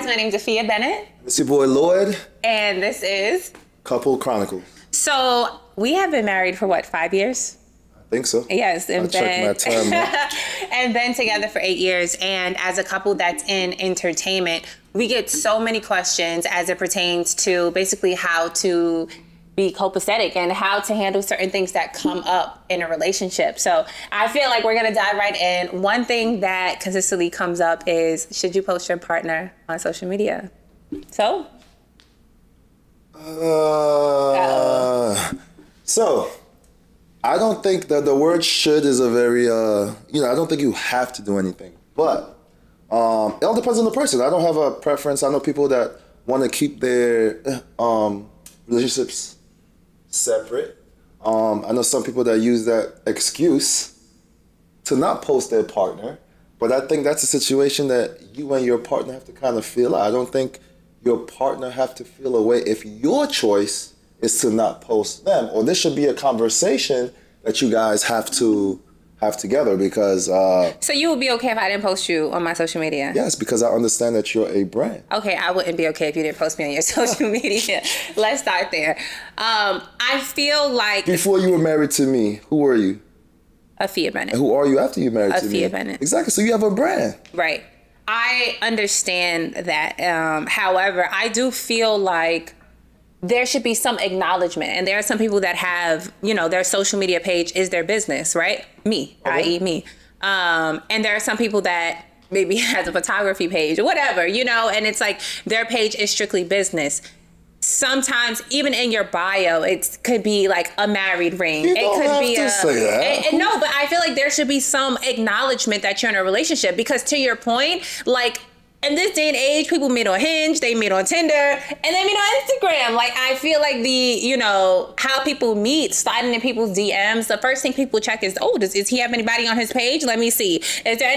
guys, my name's Afia Bennett. It's your boy Lloyd. And this is... Couple Chronicles. So, we have been married for what, 5 years? I think so. Yes. And check my time. And been together for 8 years. And as a couple that's in entertainment, we get so many questions as it pertains to basically how to be copacetic and how to handle certain things that come up in a relationship. So I feel like we're going to dive right in. One thing that consistently comes up is, should you post your partner on social media? So? So, I don't think that the word should is a very, I don't think you have to do anything. But it all depends on the person. I don't have a preference. I know people that want to keep their relationships separate. I know some people that use that excuse to not post their partner, but I think that's a situation that you and your partner have to kind of feel out. I don't think your partner have to feel a way if your choice is to not post them, or this should be a conversation that you guys have to have together because... So you would be okay if I didn't post you on my social media? Yes, because I understand that you're a brand. Okay, I wouldn't be okay if you didn't post me on your social media. Let's start there. I feel like... Before you were married to me, who were you? Afia Bennett. And who are you after you married to me? Afia Bennett. Exactly, so you have a brand. Right. I understand that. However, I do feel like there should be some acknowledgement. And there are some people that have, their social media page is their business, right? Me, i.e. me. And there are some people that maybe has a photography page or whatever, and it's like their page is strictly business. Sometimes even in your bio, it could be like a married ring. You don't have to say that. No, but I feel like there should be some acknowledgement that you're in a relationship, because to your point, like, in this day and age, people meet on Hinge, they meet on Tinder, and they meet on Instagram. Like, I feel like how people meet, sliding in people's DMs, the first thing people check is, does he have anybody on his page? Let me see. Is there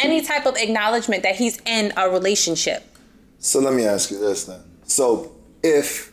any type of acknowledgement that he's in a relationship? So let me ask you this then. So if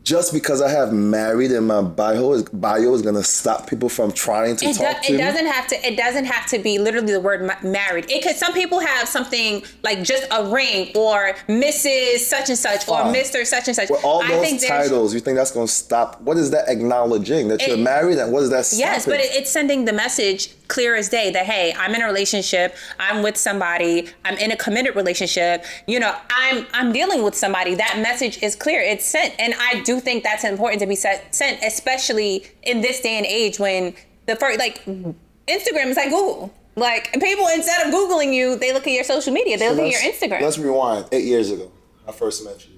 just because I have married in my bio is gonna stop people from trying to talk to me? It doesn't have to be literally the word married. Some people have something like just a ring or Mrs. such and such. Fine. Or Mr. such and such. With all those titles, you think that's gonna stop? What is that acknowledging? That you're married, and what is that stopping? Yes, but it's sending the message clear as day that, hey, I'm in a relationship, I'm with somebody, I'm in a committed relationship, I'm dealing with somebody. That message is clear, it's sent. And I do think that's important to be sent, especially in this day and age when Instagram is like Google. Like, people, instead of Googling you, they look at your social media, they look at your Instagram. Let's rewind. 8 years ago, I first met you.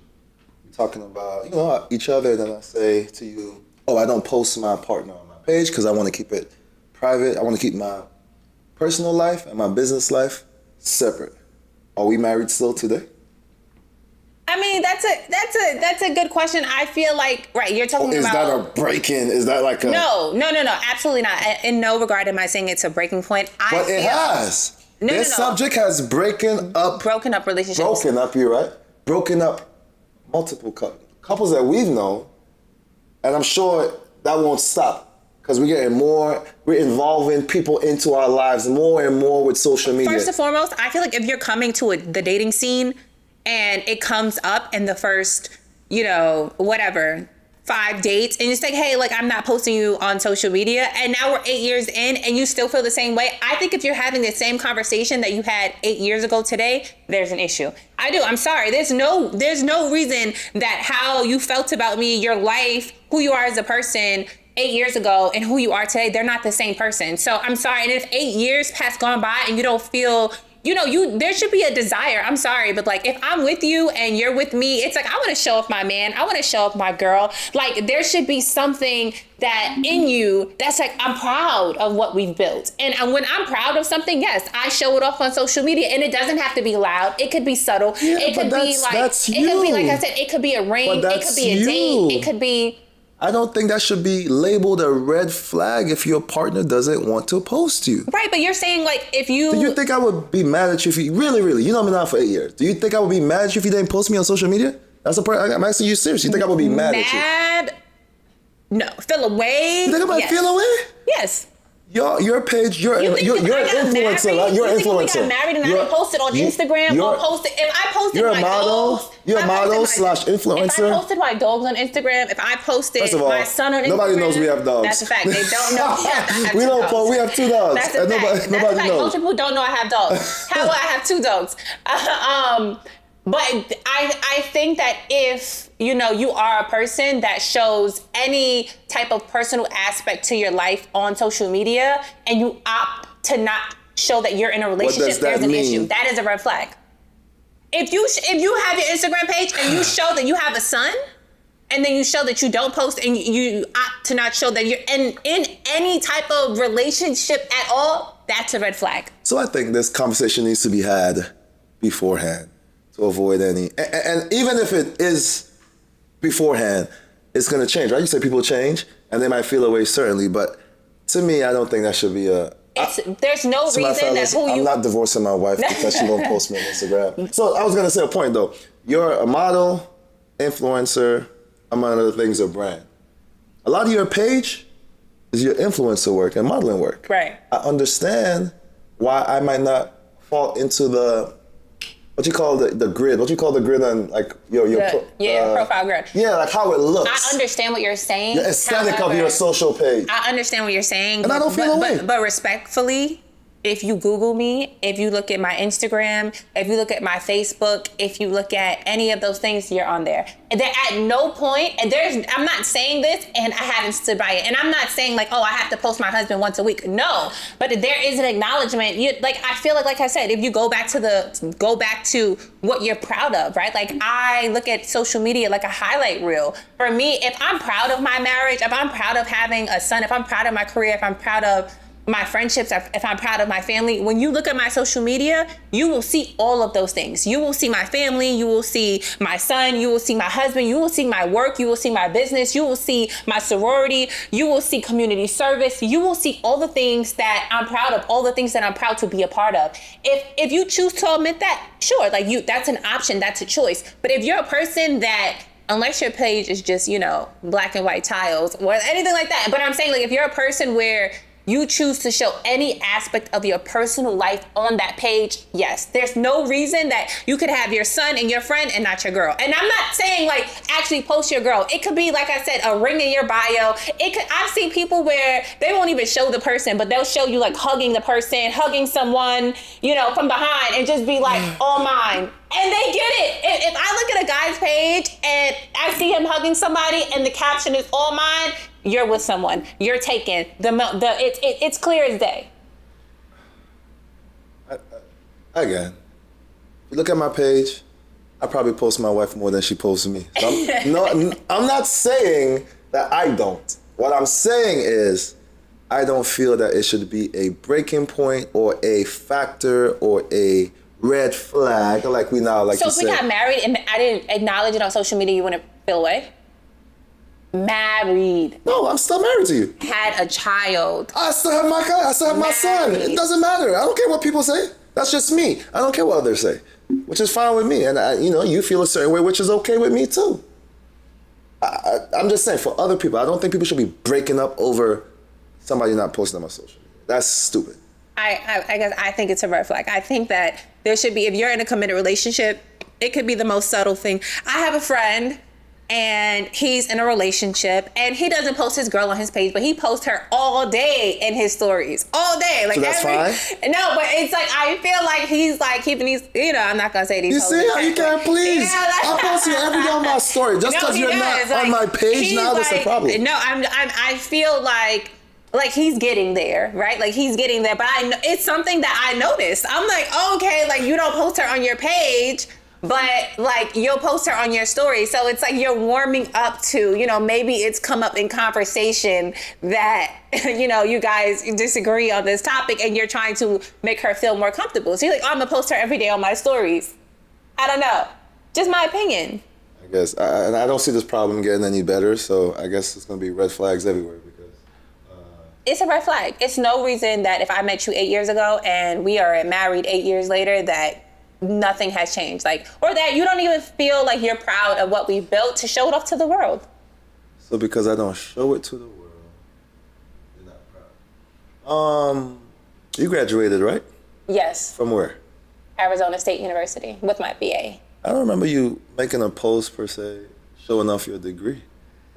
We're talking about, each other, then I say to you, I don't post my partner on my page because I want to keep it private. I want to keep my personal life and my business life separate. Are we married still today? I mean, that's a good question. I feel like, right, you're talking about... Is that a break-in? Is that like a... No, absolutely not. In no regard am I saying it's a breaking point. It has. This subject has broken up relationships. Broken up, you're right. Broken up multiple couples that we've known. And I'm sure that won't stop. Because we're involving people into our lives more and more with social media. First and foremost, I feel like if you're coming to the dating scene and it comes up in the first, 5 dates, and you say, hey, like, I'm not posting you on social media, and now we're 8 years in and you still feel the same way. I think if you're having the same conversation that you had 8 years ago today, there's an issue. I do. I'm sorry. There's no reason that how you felt about me, your life, who you are as a person 8 years ago and who you are today, they're not the same person. So I'm sorry. And if 8 years has gone by and you don't feel, there should be a desire. I'm sorry, but like, if I'm with you and you're with me, it's like, I want to show off my man. I want to show off my girl. Like, there should be something that in you that's like, I'm proud of what we've built. And when I'm proud of something, yes, I show it off on social media, and it doesn't have to be loud. It could be subtle. Yeah, it could be like, it could be, like I said, it could be a ring. It could be a date. It could be... I don't think that should be labeled a red flag if your partner doesn't want to post you. Right, but you're saying, like, if you... Do you think I would be mad at you if you... Really, you know me now for 8 years. Do you think I would be mad at you if you didn't post me on social media? I'm asking you serious. You think I would be mad at you? No. Feel away? You think I might feel away? Yes. Your page, you're an influencer, right? You're an influencer. We got married and I posted on Instagram or posted. If I posted you're my a model. dogs, You're a model slash influencer. If I posted my dogs on Instagram, if I posted First of all, my son on Instagram, nobody knows we have dogs. That's a fact. They don't know. We don't post. We have 2 dogs. That's a fact. Nobody knows. Most people don't know I have dogs. How will I have 2 dogs? But I think that if, you are a person that shows any type of personal aspect to your life on social media and you opt to not show that you're in a relationship, there's an issue. That is a red flag. If you have your Instagram page and you show that you have a son, and then you show that you don't post and you opt to not show that you're in any type of relationship at all, that's a red flag. So I think this conversation needs to be had beforehand to avoid any, and even if it is beforehand, it's going to change, right? You say people change and they might feel a way, certainly, but to me, I don't think that should be there's no reason that I'm not divorcing my wife because she won't post me on Instagram. So I was going to say a point though. You're a model, influencer, among other things, a brand. A lot of your page is your influencer work and modeling work. Right. I understand why I might not fall into the, what you call the grid? What you call the grid on like your profile grid. Yeah, like how it looks. I understand what you're saying. The aesthetic of your social page. I understand what you're saying. And I don't feel away. But respectfully, if you Google me, if you look at my Instagram, if you look at my Facebook, if you look at any of those things, you're on there. And then at no point, I'm not saying this and I haven't stood by it. And I'm not saying like, oh, I have to post my husband once a week. No, but there is an acknowledgement. I feel like I said, if you go back to what you're proud of, right? Like I look at social media like a highlight reel. For me, if I'm proud of my marriage, if I'm proud of having a son, if I'm proud of my career, if I'm proud of my friendships, if I'm proud of my family, when you look at my social media, you will see all of those things. You will see my family, you will see my son, you will see my husband, you will see my work, you will see my business, you will see my sorority, you will see community service, you will see all the things that I'm proud of, all the things that I'm proud to be a part of. If you choose to admit that, sure, that's an option, that's a choice. But if you're a person that, unless your page is just, black and white tiles or anything like that, but I'm saying if you're a person where you choose to show any aspect of your personal life on that page, yes. There's no reason that you could have your son and your friend and not your girl. And I'm not saying actually post your girl. It could be, like I said, a ring in your bio. I've seen people where they won't even show the person, but they'll show you hugging the person, hugging someone, from behind and just be all mine. And they get it. If I look at a guy's page and I see him hugging somebody and the caption is all mine, you're with someone. You're taken. It's clear as day. Again, you look at my page, I probably post my wife more than she posts me. So I'm not saying that I don't. What I'm saying is I don't feel that it should be a breaking point or a factor or a red flag like we now like to say. So if we got married and I didn't acknowledge it on social media, you wouldn't feel away? Married. No, I'm still married to you. Had a child. I still have my son. It doesn't matter. I don't care what people say. That's just me. I don't care what others say, which is fine with me. And you feel a certain way, which is okay with me too. I'm just saying, for other people, I don't think people should be breaking up over somebody not posting on my social media. That's stupid. I guess I think it's a red flag. I think that there should be, if you're in a committed relationship, it could be the most subtle thing. I have a friend and he's in a relationship and he doesn't post his girl on his page, but he posts her all day in his stories. All day. So that's fine? No, but it's I feel like he's keeping these, I'm not going to say these. You see how you can't please. I post you every day on my story. Just because you're not on my page now, that's the problem. No, I feel like he's getting there, right? He's getting there, but it's something that I noticed. I'm okay, you don't post her on your page, but you'll post her on your story. So it's you're warming up to, maybe it's come up in conversation that, you guys disagree on this topic and you're trying to make her feel more comfortable. So you're I'm gonna post her every day on my stories. I don't know. Just my opinion. I guess, and I don't see this problem getting any better. So I guess it's gonna be red flags everywhere. It's a red flag. It's no reason that if I met you 8 years ago and we are married 8 years later that nothing has changed. Or that you don't even feel like you're proud of what we built to show it off to the world. So because I don't show it to the world, you're not You graduated, right? Yes, From where? Arizona State University with my BA. I don't remember you making a post per se showing off your degree.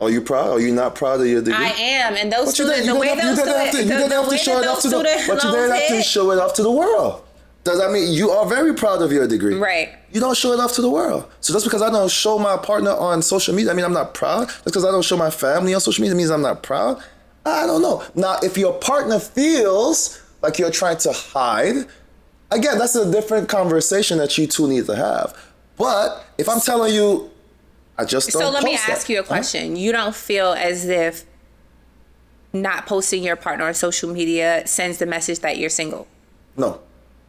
Are you proud? Are you not proud of your degree? I am, and those But you students, the way those students, you didn't have to show it off to the, but you didn't have to show it off to the world. Does that mean you are very proud of your degree? Right. You don't show it off to the world. So just because I don't show my partner on social media, I mean I'm not proud. Just because I don't show my family on social media means I'm not proud. I don't know. Now, if your partner feels like you're trying to hide, again, that's a different conversation that you two need to have. But if I'm telling you, I just don't post So let me that. ask you a question. You don't feel as if not posting your partner on social media sends the message that you're single? No.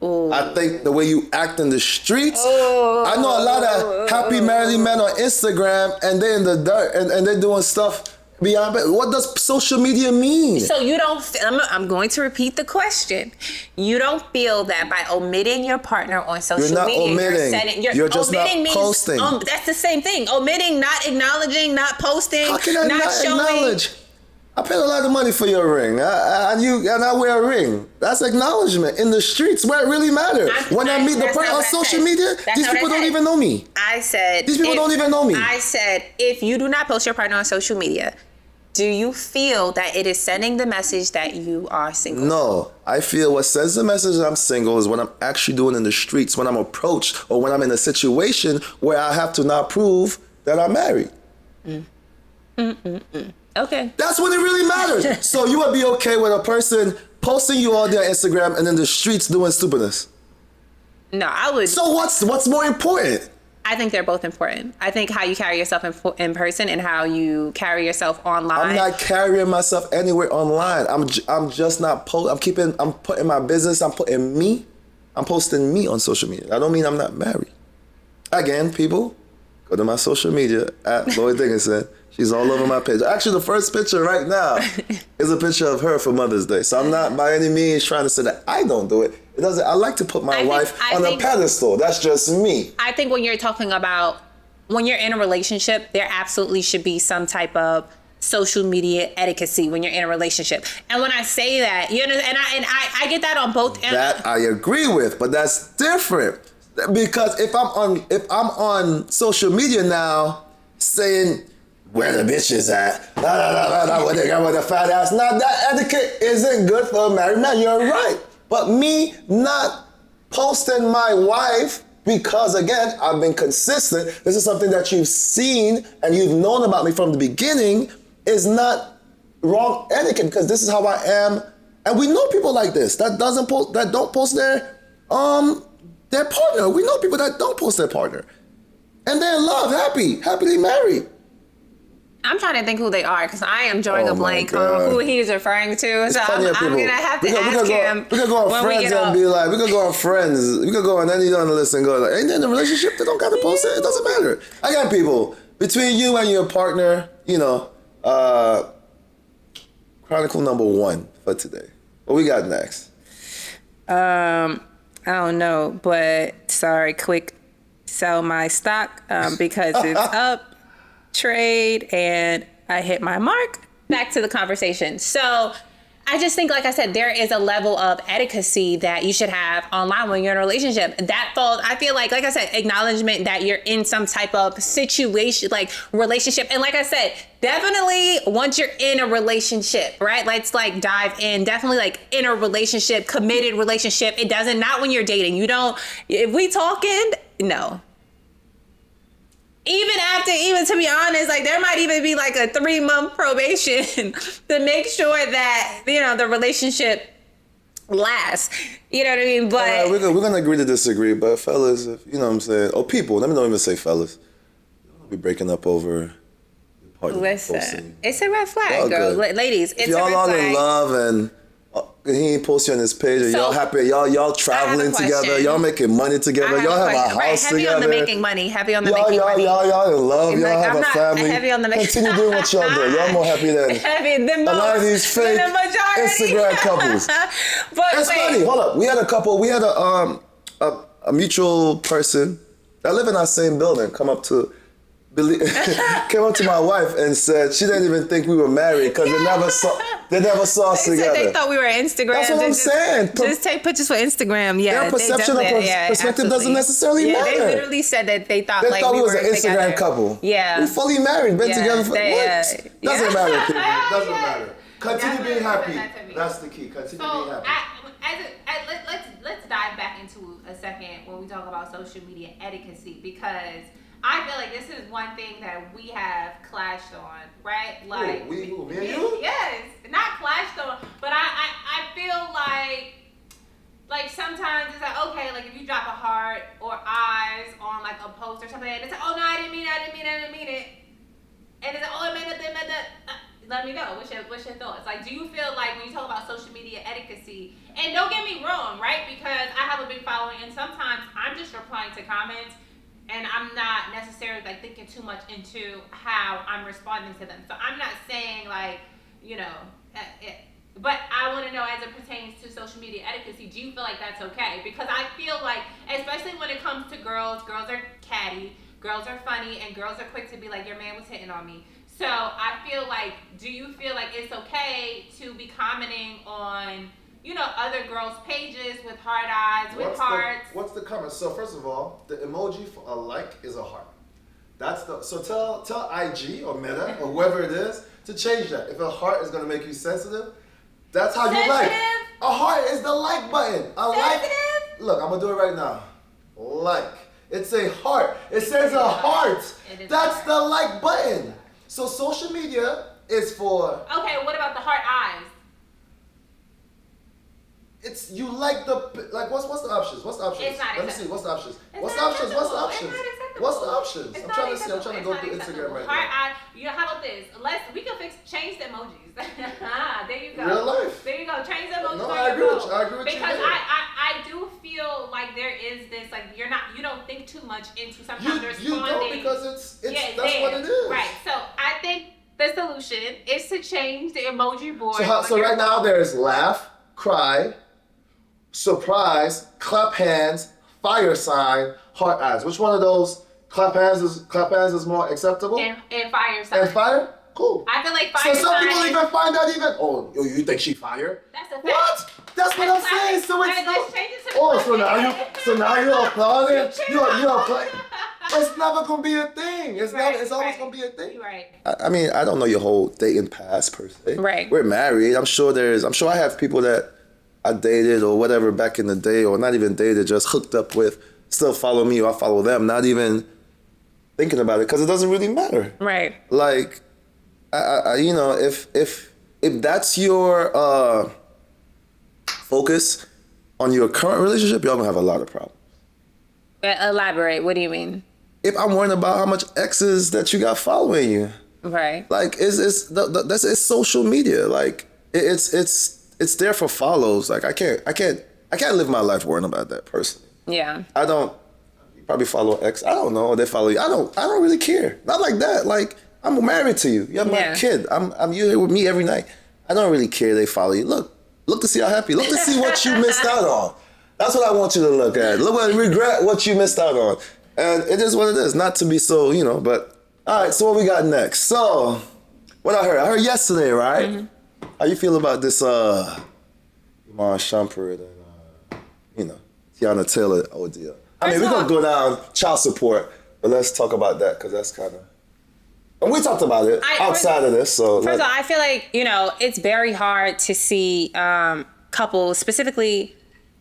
I think the way you act in the streets, I know a lot of happy married men on Instagram and they're in the dirt and they're doing stuff beyond. What does social media mean? So you don't, I'm going to repeat the question. You don't feel that by omitting your partner on social You're not media, omitting. You're just not posting. That's the same thing. Omitting, not acknowledging, not posting, How can I not showing. acknowledge? I paid a lot of money for your ring, and I wear a ring. That's acknowledgement in the streets where it really matters. When I meet the person on social media, these people don't even know me. I said these people don't even know me. I said if you do not post your partner on social media, do you feel that it is sending the message that you are single? No, I feel what sends the message that I'm single is what I'm actually doing in the streets, when I'm approached or when I'm in a situation where I have to not prove that I'm married. Okay. That's when it really matters. So you would be okay with a person posting you all day on Instagram and in the streets doing stupidness? No, I would. So what's more important? I think they're both important. I think how you carry yourself in person and how you carry yourself online. I'm not carrying myself anywhere online. I'm just not I'm putting my business, I'm posting me on social media. I don't mean I'm not married. Again, people, go to my social media at Lloyd Dickinson. She's all over my page. Actually, the first picture right now is a picture of her for Mother's Day. So I'm not by any means trying to say that I don't do it. It doesn't. I like to put my wife on a pedestal. That's just me. I think when you're talking about when you're in a relationship, there absolutely should be some type of social media etiquette when you're in a relationship. And when I say that, you know, and I get that on both ends. That I agree with, but that's different. Because if I'm on social media now saying where the bitches at, where they got with the fat ass. Now that etiquette isn't good for a married man. You're right. But me not posting my wife because, again, I've been consistent. This is something that you've seen and you've known about me from the beginning is not wrong etiquette because this is how I am. And we know people like this that don't post their partner. We know people that don't post their partner. And they're in love, happily married. I'm trying to think who they are because I am drawing a blank on who he's referring to. So I'm gonna have to ask him. We could go on Friends and be like, we could go on Friends. We could go on any other list and go like, ain't there in a relationship they don't gotta post it? It doesn't matter. I got people between you and your partner. You know, Chronicle number 1 for today. What we got next? I don't know, but sorry, quick sell my stock because it's up. Trade and I hit my mark. Back to the conversation. So I just think, like I said, there is a level of etiquette that you should have online when you're in a relationship. That falls, I feel like I said, acknowledgement that you're in some type of situation, like relationship. And like I said, definitely once you're in a relationship, right? Let's like dive in. Definitely like in a relationship, committed relationship. It doesn't, not when you're dating. You don't, if we talking, no. Even to be honest, like there might even be like a 3-month probation to make sure that, you know, the relationship lasts. You know what I mean? But we're gonna agree to disagree. But fellas, if, you know what I'm saying, or people, let me not even say fellas, don't be breaking up over. Listen, it's a red flag, girl. Ladies, it's a red flag. If y'all all in love and he ain't posting on his page, and y'all happy, y'all traveling together, y'all making money together, y'all have a house heavy together. On the making money, heavy on the making money. Y'all in love, y'all have a family. Heavy on the making. Continue doing what y'all do. Y'all more happy than a lot of these fake Instagram couples. But it's funny. Hold up, we had a mutual person that live in our same building come up to came up to my wife and said she didn't even think we were married because they never saw us They together. said they thought we were Instagram. That's what I'm saying. Just take pictures for Instagram. Yeah, Their perception of perspective doesn't necessarily matter. They literally said that they thought we we was were an Instagram together. couple. Yeah. We fully married, been together for what? Doesn't Yeah. matter, people. Doesn't matter. Continue That's being what happy. that to me. That's the key. Continue being happy. Let's dive back into a second when we talk about social media etiquette, because I feel like this is one thing that we have clashed on, right? Like me and you? Yes, not clashed on, but I feel like sometimes it's like, okay, like if you drop a heart or eyes on like a post or something, and it's like, oh no, I didn't mean it, and it's like, oh, I meant that. Let me know. What's your thoughts? Like, do you feel like when you talk about social media etiquette, and don't get me wrong, right? Because I have a big following, and sometimes I'm just replying to comments, and I'm not necessarily like thinking too much into how I'm responding to them. So I'm not saying like, but I want to know as it pertains to social media etiquette, do you feel like that's okay? Because I feel like, especially when it comes to girls are catty, girls are funny, and girls are quick to be like, your man was hitting on me. So I feel like, do you feel like it's okay to be commenting on, other girls' pages with hard eyes, with hearts? What's the comment? So first of all, the emoji for a like is a heart. So tell IG or Meta or whoever it is to change that. If a heart is gonna make you sensitive, that's how you like. A heart is the like button. Like. Look, I'm gonna do it right now. Like. It's a heart. It says a heart. That's the like button. So social media is for. Okay, what about the heart eyes? It's you like the what's the options? What's the options? It's not Let me see. What's the options? It's What's the not options? What's the options? acceptable. What's the options? It's I'm not trying to see. I'm acceptable. trying to go It's through not Instagram right Heart now. eye. How about this? We can change the emojis. There you go. Real life. There you go. Change the emojis. No, on I your agree with phone. you. I agree with you Because there. I do feel like there is this, like, you don't think too much into sometimes responding. You don't, because it's that's what it is. Right. So I think the solution is to change the emoji board. So right now there's laugh, cry, surprise, clap hands, fire sign, heart eyes. Which one of those clap hands is more acceptable? And fire sign. And fire? Cool. I feel like fire So some sign people is- even find out you think she fire? That's a fact. What? That's what I'm saying. So it's Let's change it to so now you're applauding? You're applauding? It's never gonna be a thing. It's always gonna be a thing. You're right. I mean, I don't know your whole dating past per se. Right. We're married. I'm sure I have people that I dated or whatever back in the day, or not even dated, just hooked up with, still follow me or I follow them, not even thinking about it because it doesn't really matter. Right. Like, if that's your focus on your current relationship, y'all gonna have a lot of problems. Elaborate. What do you mean? If I'm worrying about how much exes that you got following you, Right. like it's social media. Like it's there for follows. Like I can't live my life worrying about that person. Yeah. I don't. You probably follow ex. I don't know. They follow you. I don't really care. Not like that. Like I'm married to you. You're my kid. I'm you here with me every night. I don't really care. They follow you. Look to see how happy. Look to see what you missed out on. That's what I want you to look at. Look at regret what you missed out on. And it is what it is. Not to be so, but all right, so what we got next? So what I heard yesterday, right? Mm-hmm. How you feel about this Iman Shumpert and Tiana Taylor ordeal? I mean, we're gonna go down child support, but let's talk about that because that's kind of. And we talked about it outside of this. So first of all, I feel like it's very hard to see couples, specifically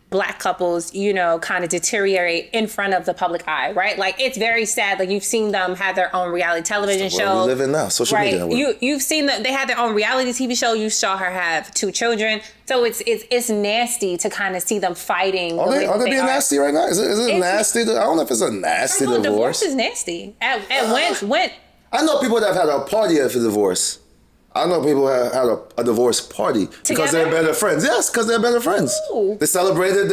Black couples, kind of deteriorate in front of the public eye, right? Like it's very sad. Like you've seen them have their own reality television show. We live in now, social media. You've seen them. They had their own reality TV show. You saw her have 2 children. So it's nasty to kind of see them fighting. Are they being nasty right now? Is it nasty? I don't know if it's a nasty divorce. Divorce is nasty. At when I know people that have had a party after divorce. I know people had a divorce party because they're better friends. Yes, because they're better friends. Ooh. They celebrated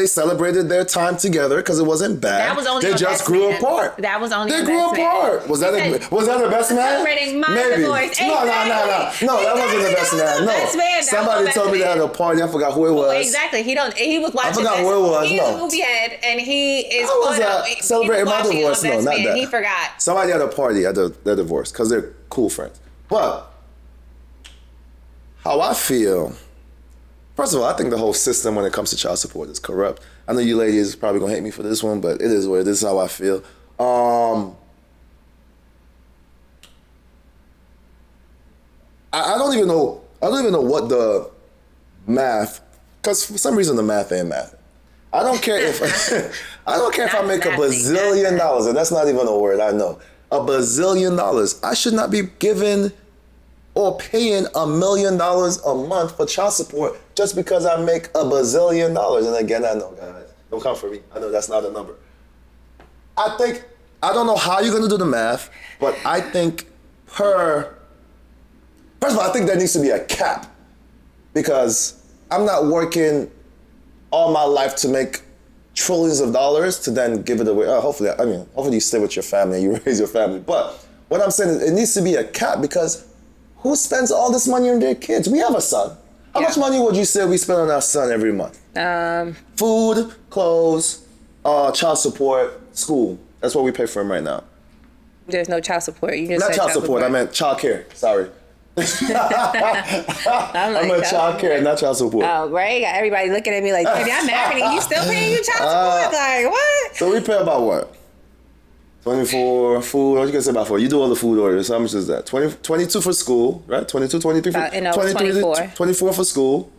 their time together because it wasn't bad. That was only they on just best grew man. apart. That was only They on grew best man. apart. Was that a best man? Celebrating my Maybe. divorce. No, that wasn't the best man. No. Best man. Somebody told me they had a party. I forgot who it was. Exactly. He was watching. I forgot who it was. He's No. a movie head, and he is. How was that? Celebrating my divorce? No, not that. He forgot. Somebody had a party at their divorce because they're cool friends. But how I feel, first of all, I think the whole system when it comes to child support is corrupt. I know you ladies probably gonna hate me for this one, but it is what it is. This is how I feel. I don't even know what the math, because for some reason the math ain't math. I don't care if I make a bazillion dollars, and that's not even a word, I know. A bazillion dollars. I should not be given or paying $1 million a month for child support just because I make a bazillion dollars. And again, I know, guys, don't come for me. I know that's not a number. I don't know how you're gonna do the math, but I think first of all, I think there needs to be a cap because I'm not working all my life to make trillions of dollars to then give it away. Hopefully you stay with your family and you raise your family. But what I'm saying is it needs to be a cap because who spends all this money on their kids? We have a son. How much money would you say we spend on our son every month? Food, clothes, child support, school. That's what we pay for him right now. There's no child support. You just Not said child support. I meant child care. Sorry. I meant child care, not child support. Oh, right? Got everybody looking at me like, baby, I'm married and you still paying your child support? Like, what? So we pay about what? 24 food. What you can say about 4? You do all the food orders. How much is that? 22 for school, right? 22, 23 for 24. 24 for school.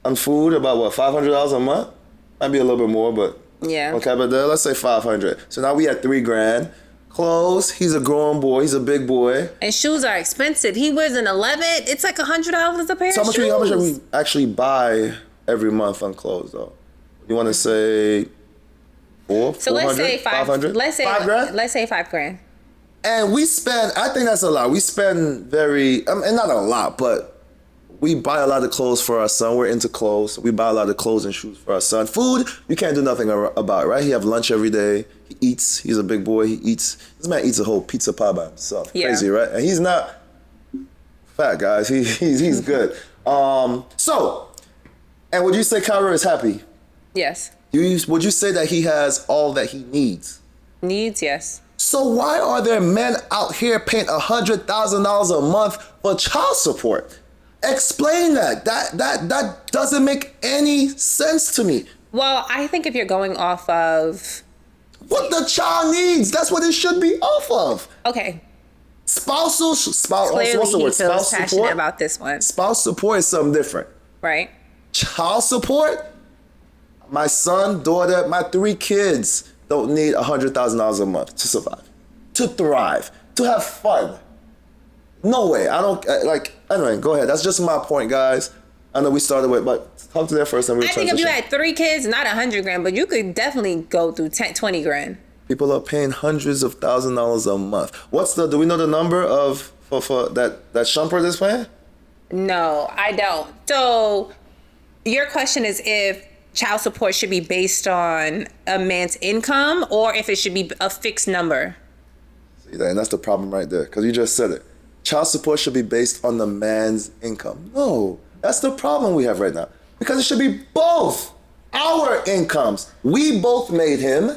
On food, about what? $500 a month? Might be a little bit more, but yeah. Okay, but let's say 500. So now we at $3,000. Clothes. He's a grown boy. He's a big boy. And shoes are expensive. He wears an 11. It's like $100 a pair. So of shoes. how much do we actually buy every month on clothes, though? You want to say 4? So let's say 500. Let's say $5,000. Let's say $5,000. And we spend. I think that's a lot. We spend and not a lot, but we buy a lot of clothes for our son. We're into clothes. We buy a lot of clothes and shoes for our son. Food, you can't do nothing about, right? He have lunch every day. He eats. He's a big boy. He eats. This man eats a whole pizza pie by himself. Yeah. Crazy, right? And he's not fat, guys. He's good. And would you say Kyra is happy? Yes. Would you say that he has all that he needs? Needs, yes. So why are there men out here paying $100,000 a month for child support? Explain that. That doesn't make any sense to me. Well, I think if you're going off of what the child needs, that's what it should be off of. Okay. Spouse. Clearly, what's the word? he feels Spouse passionate support. about this one. Spouse support is something different. Right. Child support. My son, daughter, my 3 kids don't need $100,000 a month to survive, to thrive, to have fun. No way. I don't anyway, go ahead. That's just my point, guys. I know we started with, but talk to that first and we'll transition. I think if you had 3 kids, not $100,000, but you could definitely go through 20 grand. People are paying hundreds of $1,000s a month. Do we know the number of for that Shumpert is paying? No, I don't. So your question is if child support should be based on a man's income or if it should be a fixed number. See, and that's the problem right there, because you just said it. Child support should be based on the man's income. No, that's the problem we have right now. Because it should be both our incomes. We both made him,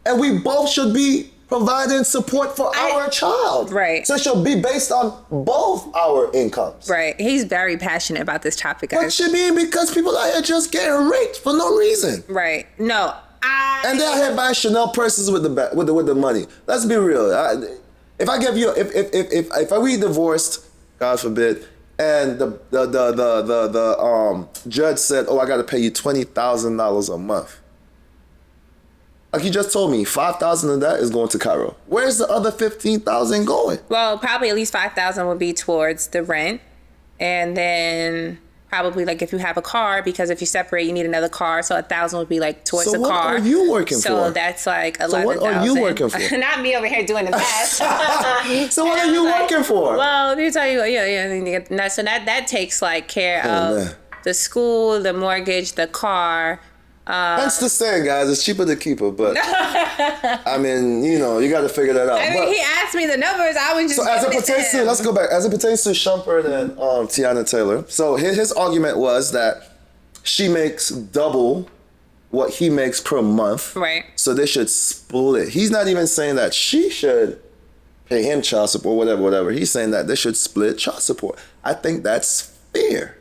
and we both should be providing support for our child. Right. So it should be based on both our incomes. Right. He's very passionate about this topic, guys. What you mean? Because people out here just getting raped for no reason. Right. No, And they're out here buying Chanel purses with the money. Let's be real. If we divorced, God forbid, and the judge said, "Oh, I got to pay you $20,000 a month," like you just told me, $5,000 of that is going to Cairo. Where's the other $15,000 going? Well, probably at least $5,000 would be towards the rent, and then probably like if you have a car, because if you separate, you need another car. So 1,000 would be like towards the car. So what are you working for? So that's like 11,000. So what are you working for? Not me over here doing the math. So what are you working for? Well, let me tell you, yeah. So that takes like care of man. the school, the mortgage, the car. That's the saying, guys. It's cheaper to keep her, but I mean, you got to figure that out. I mean, he asked me the numbers. I was just. So as it pertains to, let's go back. As it pertains to Shumpert and Tiana Taylor, so his argument was that she makes double what he makes per month. Right. So they should split. He's not even saying that she should pay him child support, whatever. He's saying that they should split child support. I think that's fair.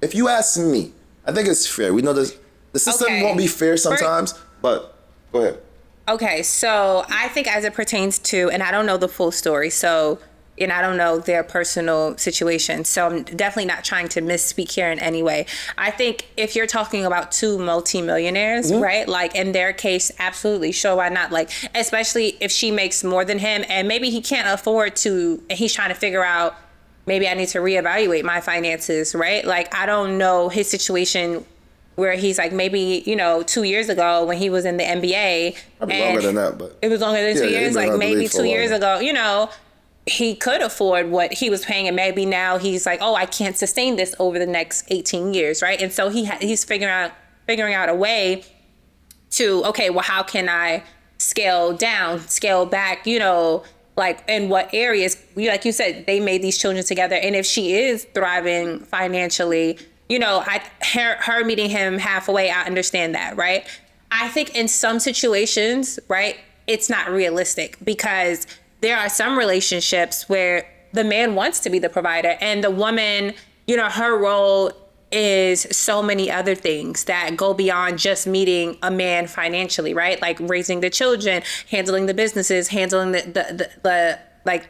If you ask me, I think it's fair. We know this. The system won't be fair sometimes, but go ahead. Okay, so I think as it pertains to, and I don't know the full story, so, and I don't know their personal situation, so I'm definitely not trying to misspeak here in any way. I think if you're talking about two multimillionaires, right, like in their case, absolutely, sure, why not? Like, especially if she makes more than him, and maybe he can't afford to, and he's trying to figure out, maybe I need to reevaluate my finances, right? Like, I don't know his situation where he's like, maybe, 2 years ago when he was in the NBA. Probably longer than that, but. It was longer than 2 years. Like maybe 2 years longer. ago, he could afford what he was paying. And maybe now he's like, oh, I can't sustain this over the next 18 years, right? And so he's figuring out a way to, okay, well, how can I scale down, scale back, like in what areas, like you said, they made these children together. And if she is thriving financially, her meeting him halfway, I understand that, right? I think in some situations, right, it's not realistic because there are some relationships where the man wants to be the provider and the woman, her role is so many other things that go beyond just meeting a man financially, right? Like raising the children, handling the businesses, handling the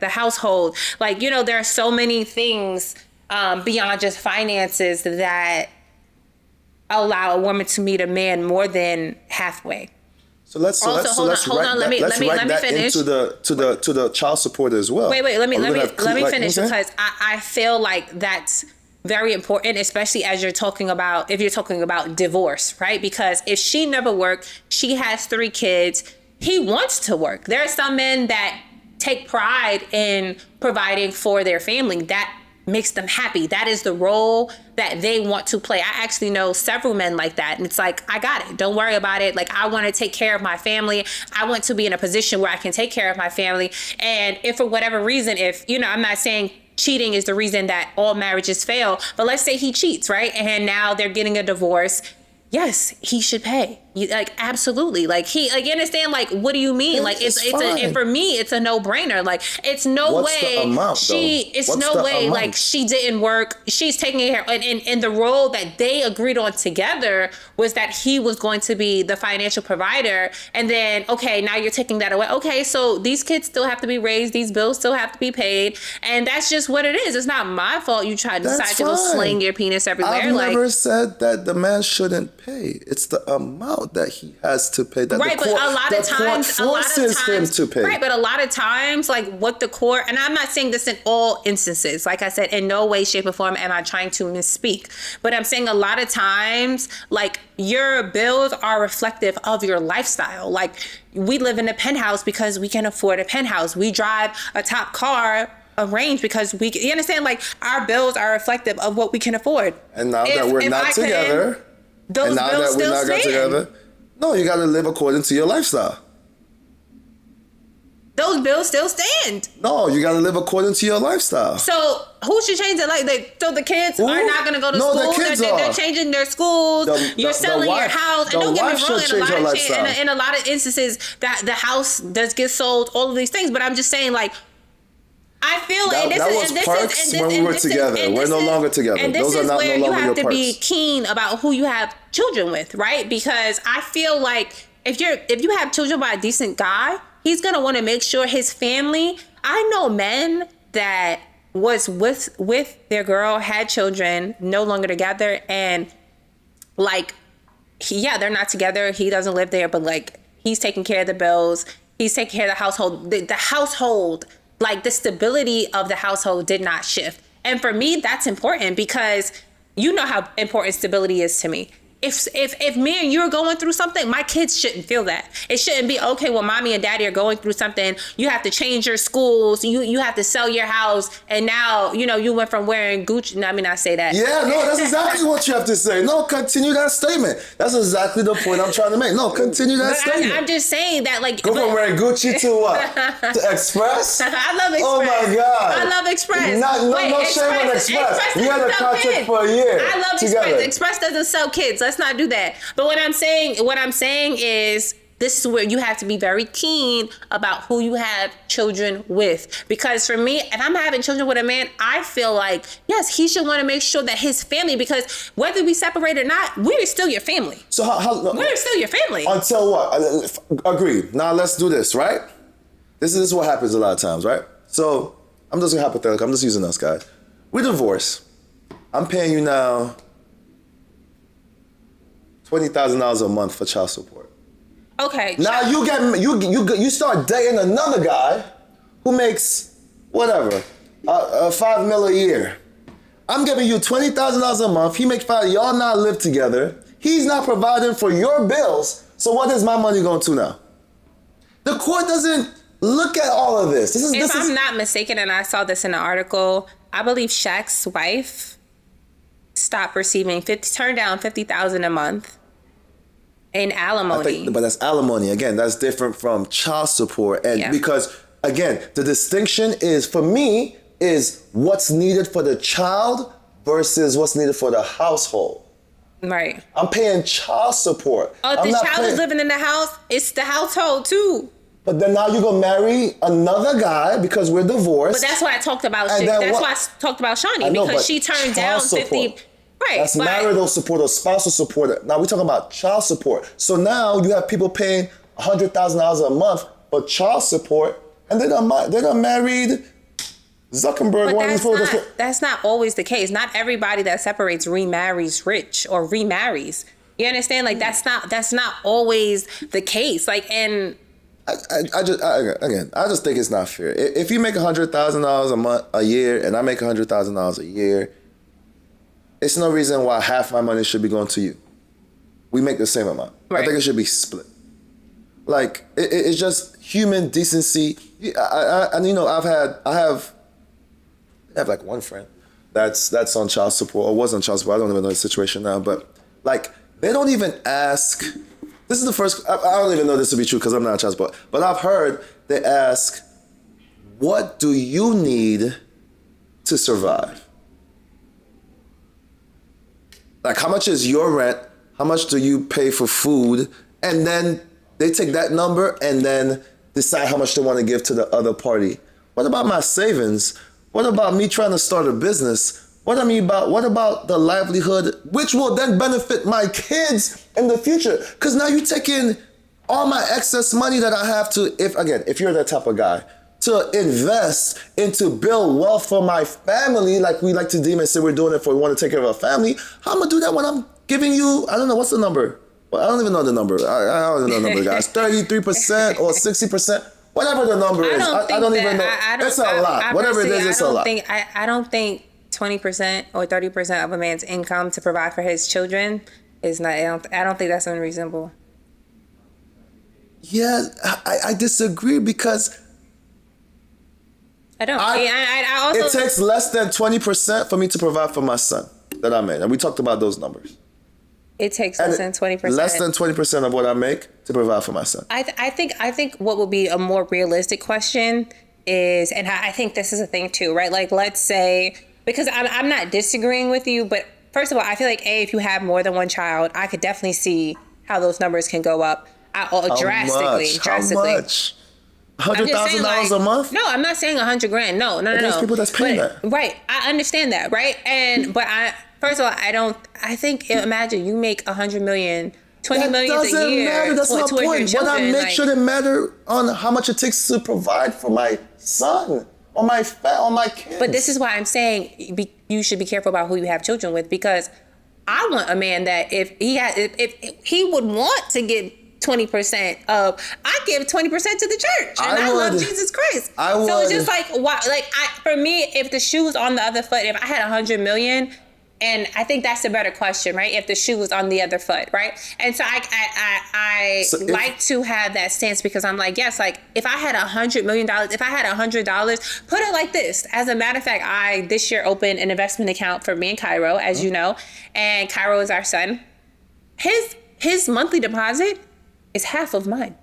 household. Like, there are so many things beyond just finances that allow a woman to meet a man more than halfway. So let's write that finish into the child support as well. Wait, let me finish because I feel like that's very important, especially as if you're talking about divorce, right? Because if she never worked, she has 3 kids, he wants to work. There are some men that take pride in providing for their family. That makes them happy. That is the role that they want to play. I actually know several men like that. And it's like, I got it. Don't worry about it. Like, I want to take care of my family. I want to be in a position where I can take care of my family. And if for whatever reason, I'm not saying cheating is the reason that all marriages fail, but let's say he cheats, right? And now they're getting a divorce. Yes, he should pay. Absolutely. You understand? Like, what do you mean? Like, and for me, it's a no-brainer. Like, it's no What's way the amount, like she didn't work. She's taking care. And the role that they agreed on together was that he was going to be the financial provider. And then, okay, now you're taking that away. Okay, so these kids still have to be raised. These bills still have to be paid. And that's just what it is. It's not my fault you decide to go sling your penis everywhere. I've never said that the man shouldn't pay. It's the amount that he has to pay. That right, but a lot of times, him to pay. Right, but a lot of times, like what the court, and I'm not saying this in all instances. Like I said, in no way, shape, or form am I trying to misspeak. But I'm saying a lot of times, like your bills are reflective of your lifestyle. Like we live in a penthouse because we can afford a penthouse. We drive a top car. Arrange because you understand, like our bills are reflective of what we can afford. And now that we're not together, those bills still stand. No, you got to live according to your lifestyle. Those bills still stand. No, you got to live according to your lifestyle. So who should change it? So the kids are not going to go to school. The kids they're changing their schools. You're selling your house. And don't get me wrong, in a lot of instances, that the house does get sold. All of these things, but I'm just saying, like. I feel like when we were together. We're no longer together. And this is where you have to be keen about who you have children with, right? Because I feel like if you have children by a decent guy, he's gonna want to make sure his family. I know men that was with their girl, had children, no longer together, and like, they're not together. He doesn't live there, but like he's taking care of the bills. He's taking care of the household. The household. Like the stability of the household did not shift. And for me, that's important because you know how important stability is to me. If me and you are going through something, my kids shouldn't feel that. It shouldn't be, okay, well, mommy and daddy are going through something. You have to change your schools. You have to sell your house. And now, you went from wearing Gucci. No, I mean, I say that. Yeah, no, that's exactly what you have to say. No, continue that statement. That's exactly the point I'm trying to make. No, continue that statement. I'm just saying that, like... Go from wearing Gucci to what? To Express? I love Express. Oh, my God. I love Express. No shame on Express. We had a contract for a year. I love Express. Express doesn't sell kids. Let's not do that. But what I'm saying is, this is where you have to be very keen about who you have children with. Because for me, if I'm having children with a man, I feel like, yes, he should want to make sure that his family, because whether we separate or not, we're still your family. So we're still your family. Until what? Agreed. Now let's do this, right? This is what happens a lot of times, right? So I'm just hypothetical. I'm just using us, guys. We divorce. I'm paying you now $20,000 a month for child support. Okay. Now you start dating another guy who makes whatever, $5 million a year. I'm giving you $20,000 a month. He makes $5. Y'all not live together. He's not providing for your bills. So what is my money going to now? The court doesn't look at all of this. If I'm not mistaken, and I saw this in an article, I believe Shaq's wife stopped receiving turned down $50,000 a month in alimony. But that's alimony. Again, that's different from child support. And because, again, the distinction is, for me, is what's needed for the child versus what's needed for the household. Right. I'm paying child support. Oh, if the child is living in the house, it's the household too. But then now you're going to marry another guy because we're divorced. But that's why I talked about why I talked about Shawnee, because she turned down 50. Right. That's marital support or spousal support. Now we're talking about child support. So now you have people paying $100,000 a month for child support, and they're not married. Zuckerberg. But that's not always the case. Not everybody that separates remarries rich or remarries. You understand? Like that's not always the case. Like, and I just think it's not fair. If you make $100,000 a year and I make $100,000 a year, it's no reason why half my money should be going to you. We make the same amount. Right. I think it should be split. Like it's just human decency. I have like one friend that's on child support or was on child support. I don't even know the situation now, but like they don't even ask. This is the first. I don't even know this to be true because I'm not on child support, but I've heard they ask, "What do you need to survive?" Like, how much is your rent? How much do you pay for food? And then they take that number and then decide how much they want to give to the other party. What about my savings? What about me trying to start a business? What about the livelihood, which will then benefit my kids in the future? Because now you're taking all my excess money that I have to, if you're that type of guy, to invest into build wealth for my family, like we like to deem and say we're doing it for we want to take care of our family. How am I gonna do that when I'm giving you, I don't know, what's the number? Well, I don't even know the number. I don't even know the number, guys. 33% or 60%, whatever the number is. I don't even know. It's a lot. Whatever it is, it's a lot. I don't think 20% or 30% of a man's income to provide for his children is not, I don't think that's unreasonable. Yeah, I disagree because I don't. I also, it takes less than 20% for me to provide for my son that I made. And we talked about those numbers. It takes less than 20%. Less than 20% of what I make to provide for my son. I think what would be a more realistic question is, and I think this is a thing too, right? Like, let's say, because I'm not disagreeing with you, but first of all, I feel like, if you have more than one child, I could definitely see how those numbers can go up drastically. How much? $100,000 a month? No, I'm not saying $100,000. No. There's people that's paying that. Right. I understand that. Right. First of all, I think, imagine you make $100 million, $20 million a year. That doesn't matter. That's my point. What I make shouldn't matter on how much it takes to provide for my son or my kids. But this is why I'm saying you should be careful about who you have children with, because I want a man that if he would want to get 20% of, I give 20% to the church, and I love Jesus Christ. So it's just like, why? Like, for me, if the shoe's on the other foot, if I had $100 million And I think that's a better question, right? If the shoe was on the other foot, right? And so I like to have that stance because I'm like, yes, like if I had $100 million, if I had $100, put it like this. As a matter of fact, I this year opened an investment account for me and Cairo, as you know, and Cairo is our son. His monthly deposit is half of mine.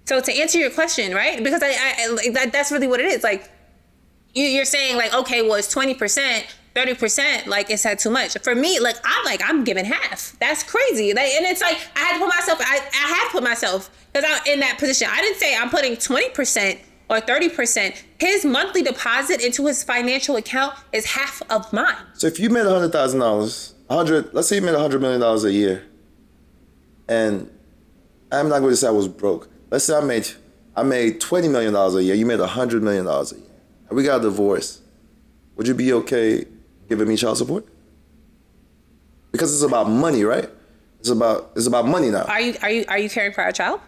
So to answer your question, right? Because that's really what it is. Like you're saying, like, okay, well, it's 20%. 30%, like, is that too much? For me, like, I'm giving half. That's crazy. Like, and it's like, I have put myself, because I'm in that position. I didn't say I'm putting 20% or 30%. His monthly deposit into his financial account is half of mine. So if you made $100,000, let's say you made $100 million a year, and I'm not going to say I was broke. Let's say I made $20 million a year. You made $100 million a year. And we got a divorce. Would you be okay giving me child support? Because it's about money, right? It's about money now. Are you caring for our child?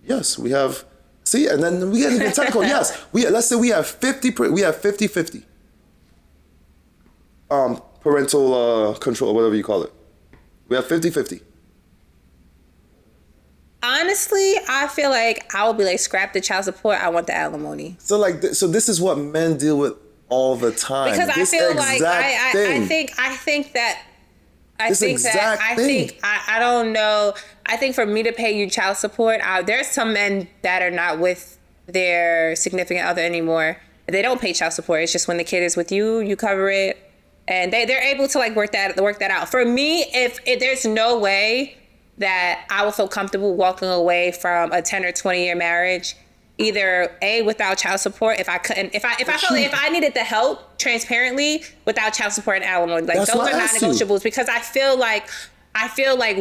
Yes, we have. See, and then we get even technical. Yes, let's say we have 50-50. Parental control, whatever you call it. We have 50-50. Honestly, I feel like I would be like, scrap the child support. I want the alimony. So this is what men deal with all the time. Because I feel like I don't know. I think for me to pay you child support, there's some men that are not with their significant other anymore. They don't pay child support. It's just when the kid is with you, you cover it, and they're able to like work that out. For me, if there's no way that I would feel comfortable walking away from a 10 or 20 year marriage, either without child support, if I needed the help transparently without child support and alimony, like those are non-negotiables. Because I feel like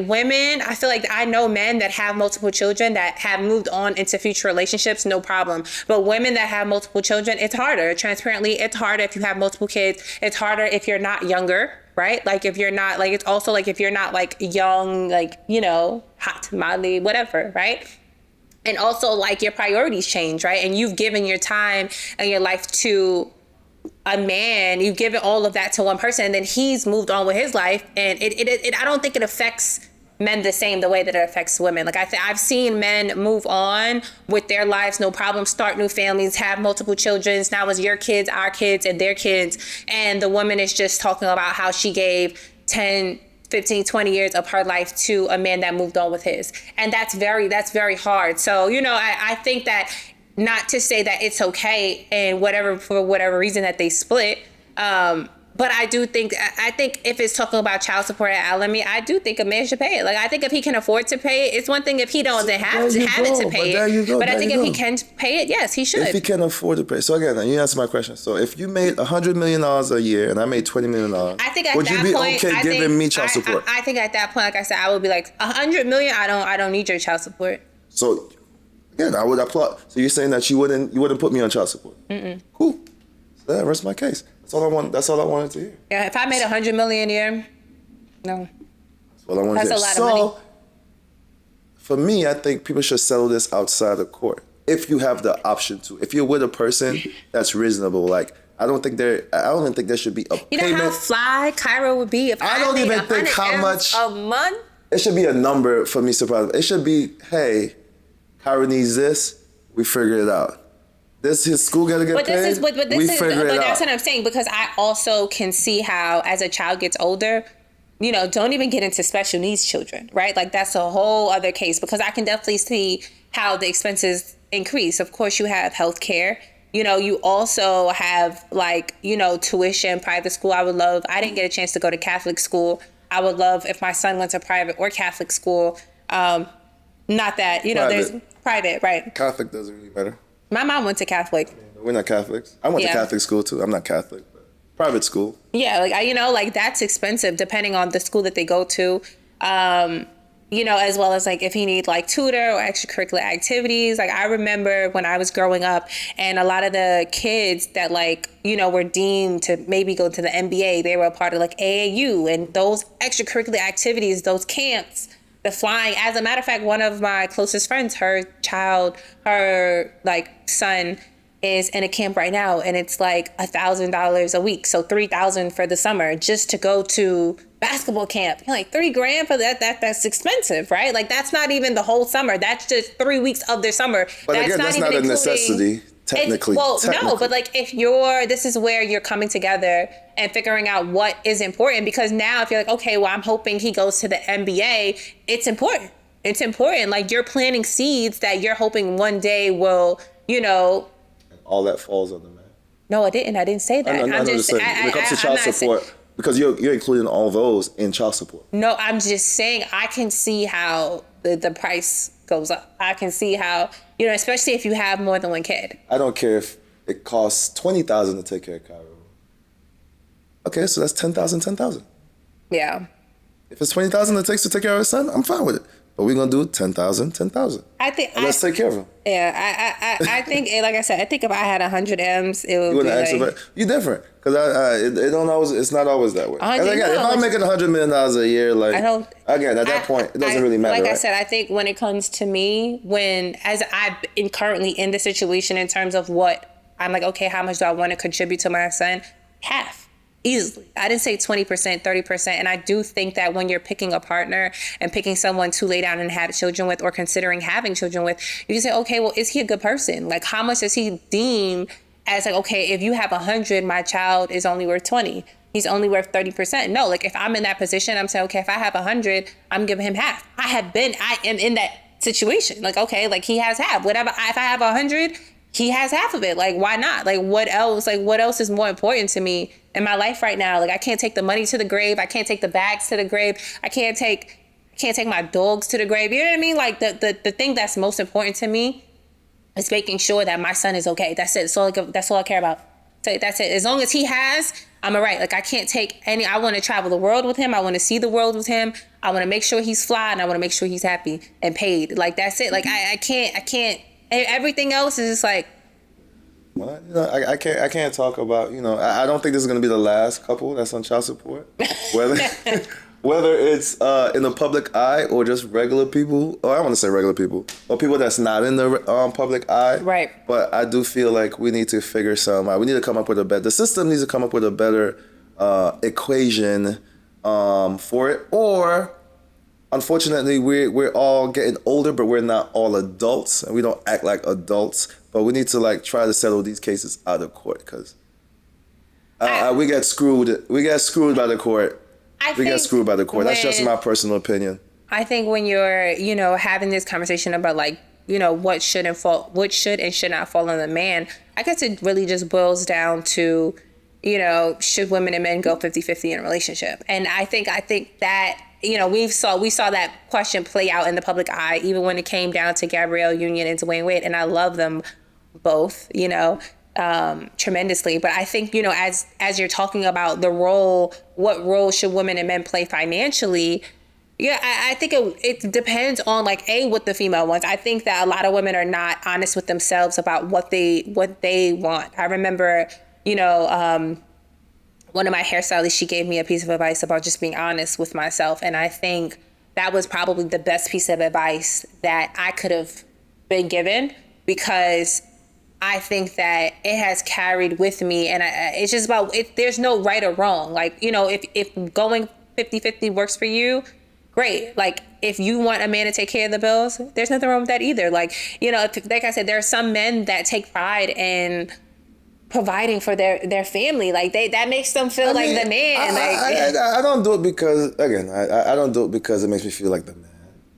women, I know men that have multiple children that have moved on into future relationships, no problem. But women that have multiple children, it's harder. Transparently, it's harder if you have multiple kids. It's harder if you're not younger, right? Like if you're not, like, it's also like if you're not like young, like, you know, hot tamale, whatever, right? And also like your priorities change, right? And you've given your time and your life to a man, you've given all of that to one person, and then he's moved on with his life, and I don't think it affects men the same the way that it affects women. Like I've seen men move on with their lives, no problem, start new families, have multiple children. Now it's your kids, our kids, and their kids, and the woman is just talking about how she gave 10, 15, 20 years of her life to a man that moved on with his. And that's very hard. So, you know, I think that, not to say that it's okay and for whatever reason that they split. But I think if it's talking about child support and alimony, I do think a man should pay it. Like, I think if he can afford to pay it, it's one thing if he doesn't have it to pay it. But I think if he can pay it, yes, he should. If he can afford to pay. So again, you answer my question. So if you made $100 million a year and I made $20 million, I think would you be okay giving me child support? I think at that point, like I said, I would be like, $100 million, I don't need your child support. So again, I would applaud. So you're saying that you wouldn't put me on child support? Cool. So that rests my case. That's all I wanted to hear. Yeah, if I made $100 million a year, no. That's all I wanted to hear. That's a lot of money. For me, I think people should settle this outside of court if you have the option to. If you're with a person that's reasonable, like I don't even think there should be a payment. You know how fly Cairo would be if I don't even think how much a month. It should be a number for me. Surprise. It should be, hey, Cairo needs this. We figure it out. His school gotta get paid. But that's what I'm saying, because I also can see how as a child gets older, you know, don't even get into special needs children, right? Like that's a whole other case, because I can definitely see how the expenses increase. Of course, you have healthcare. You know, you also have like, you know, tuition, private school. I didn't get a chance to go to Catholic school. I would love if my son went to private or Catholic school. Not that, you know, there's private, right? Catholic doesn't really matter. My mom went to Catholic. We're not Catholics. I went to Catholic school too. I'm not Catholic, but private school. Yeah, like, you know, like that's expensive depending on the school that they go to. You know, as well as like if he needs like tutor or extracurricular activities. Like I remember when I was growing up, and a lot of the kids that like, you know, were deemed to maybe go to the NBA, they were a part of like AAU and those extracurricular activities, those camps. The flying. As a matter of fact, one of my closest friends, her like son is in a camp right now and it's like $1,000 a week, so $3,000 for the summer just to go to basketball camp. You're like $3,000 for that's expensive, right? Like that's not even the whole summer. That's just 3 weeks of their summer. But that's again, that's not a necessity. Technically. No, but like if this is where you're coming together and figuring out what is important, because now if you're like, okay, well, I'm hoping he goes to the NBA, it's important. It's important. Like you're planting seeds that you're hoping one day will, All that falls on the man. No, I didn't. I didn't say that. I'm just saying, when it comes to child support, because you're including all those in child support. No, I'm just saying I can see how the price goes up. I can see how, especially if you have more than one kid. I don't care if it costs $20,000 to take care of Cairo. Okay, so that's $10,000. Yeah. If it's $20,000 it takes to take care of his son, I'm fine with it. But we're gonna do $10,000. I think. Let's take care of him. Yeah, I think, like I said, I think if I had 100 M's, it would you be like. You're different because it don't always. It's not always that way. And again, if I'm making $100 million a year, like again at that point, it doesn't really matter. Like right? I said, I think when it comes to me, as I've been currently in the situation in terms of what I'm like, okay, how much do I want to contribute to my son? Half. Easily. I didn't say 20%, 30%. And I do think that when you're picking a partner and picking someone to lay down and have children with or considering having children with, you can say, okay, well, is he a good person? Like, how much does he deem as like, okay, if you have 100, my child is only worth 20. He's only worth 30%. No, like if I'm in that position, I'm saying, okay, if I have 100, I'm giving him half. I am in that situation. Like, okay, like he has half. Whatever. If I have 100, he has half of it. Like, why not? Like, what else? Like, what else is more important to me in my life right now? Like, I can't take the money to the grave. I can't take the bags to the grave. I can't take my dogs to the grave. You know what I mean? Like, the thing that's most important to me is making sure that my son is okay. That's it. So that's all I care about. So that's it. As long as he has, I'm all right. Like, I can't take I want to travel the world with him. I want to see the world with him. I want to make sure he's fly, and I want to make sure he's happy and paid. Like, that's it. Like, I can't. Everything else is just like. Well, I can't talk about, I don't think this is going to be the last couple that's on child support. Whether it's in the public eye or just regular people, or I want to say regular people, or people that's not in the public eye. Right. But I do feel like we need to figure something out. We need to come up with the system needs to come up with a better equation for it. Or, unfortunately, we're all getting older, but we're not all adults, and we don't act like adults. But we need to try to settle these cases out of court because we get screwed. We get screwed by the court. That's just my personal opinion. I think when you're, having this conversation about what should and should not fall on the man, I guess it really just boils down to, should women and men go 50-50 in a relationship? And I think that, we saw that question play out in the public eye, even when it came down to Gabrielle Union and Dwayne Wade. And I love them both, tremendously. But I think, as you're talking about the role, what role should women and men play financially? Yeah, I think it depends on what the female wants. I think that a lot of women are not honest with themselves about what they want. I remember, one of my hairstylists, she gave me a piece of advice about just being honest with myself. And I think that was probably the best piece of advice that I could have been given, because I think that it has carried with me. And it's just about, there's no right or wrong. If going 50-50 works for you, great. If you want a man to take care of the bills, there's nothing wrong with that either. Like I said, there are some men that take pride in providing for their family. That makes them feel like the man. I don't do it because, again, I don't do it because it makes me feel like the man.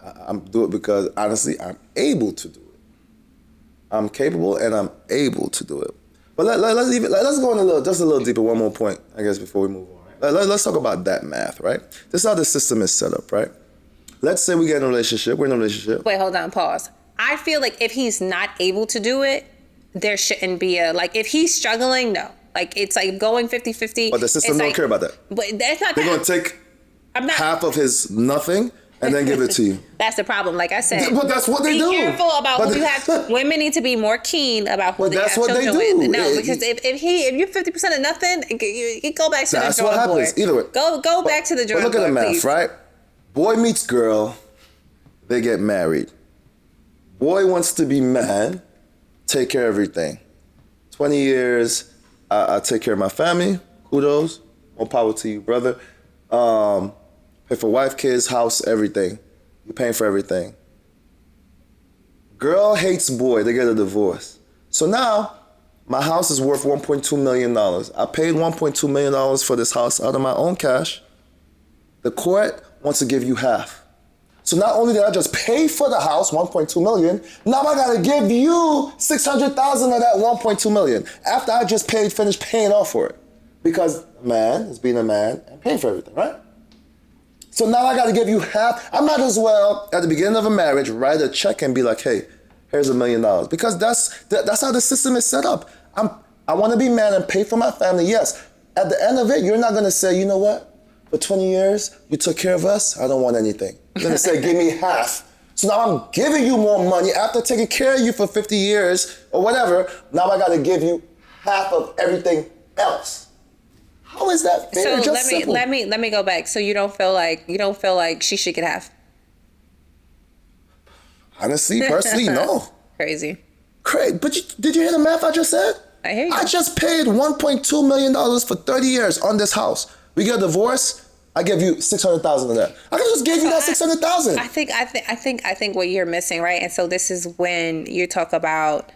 I do it because, honestly, I'm able to do it. I'm capable and I'm able to do it. But let's leave it. Let's go in just a little deeper. One more point, I guess, before we move on. Let's talk about that math, right? This is how the system is set up, right? Let's say we get in a relationship. We're in a relationship. Wait, hold on, pause. I feel like if he's not able to do it, there shouldn't be if he's struggling, no. It's going 50-50. But the system don't care about that. But that's not. They're going to take half of his nothing and then give it to you. That's the problem. Like I said, but that's what they do. Be careful about who you have. Women need to be more keen about who they have children with. No, because if you're 50% of nothing, you go back to the drawing board. That's what happens. Either way, go back to the drawing board. Look at the math, please. Right? Boy meets girl, they get married. Boy wants to be man, take care of everything. 20 years, I take care of my family. Kudos. More power to you, brother. Pay for wife, kids, house, everything. You're paying for everything. Girl hates boy, they get a divorce. So now, my house is worth $1.2 million. I paid $1.2 million for this house out of my own cash. The court wants to give you half. So not only did I just pay for the house, $1.2 million, now I gotta give you $600,000 of that $1.2 million after I just finished paying off for it. Because a man is being a man and paying for everything, right? So now I gotta give you half. I might as well, at the beginning of a marriage, write a check and be like, hey, here's $1 million. Because that's how the system is set up. I wanna be man and pay for my family, yes. At the end of it, you're not gonna say, you know what? For 20 years, you took care of us, I don't want anything. You're gonna say, give me half. So now I'm giving you more money after taking care of you for 50 years or whatever. Now I gotta give you half of everything else. How is that fair? So let me go back. So you don't feel like she should get half? Honestly, personally, no. Crazy. But did you hear the math I just said? I hear you. I just paid $1.2 million for 30 years on this house. We get a divorce, I give you $600,000 of that. I can just give you that $600,000. I think what you're missing, right? And so this is when you talk about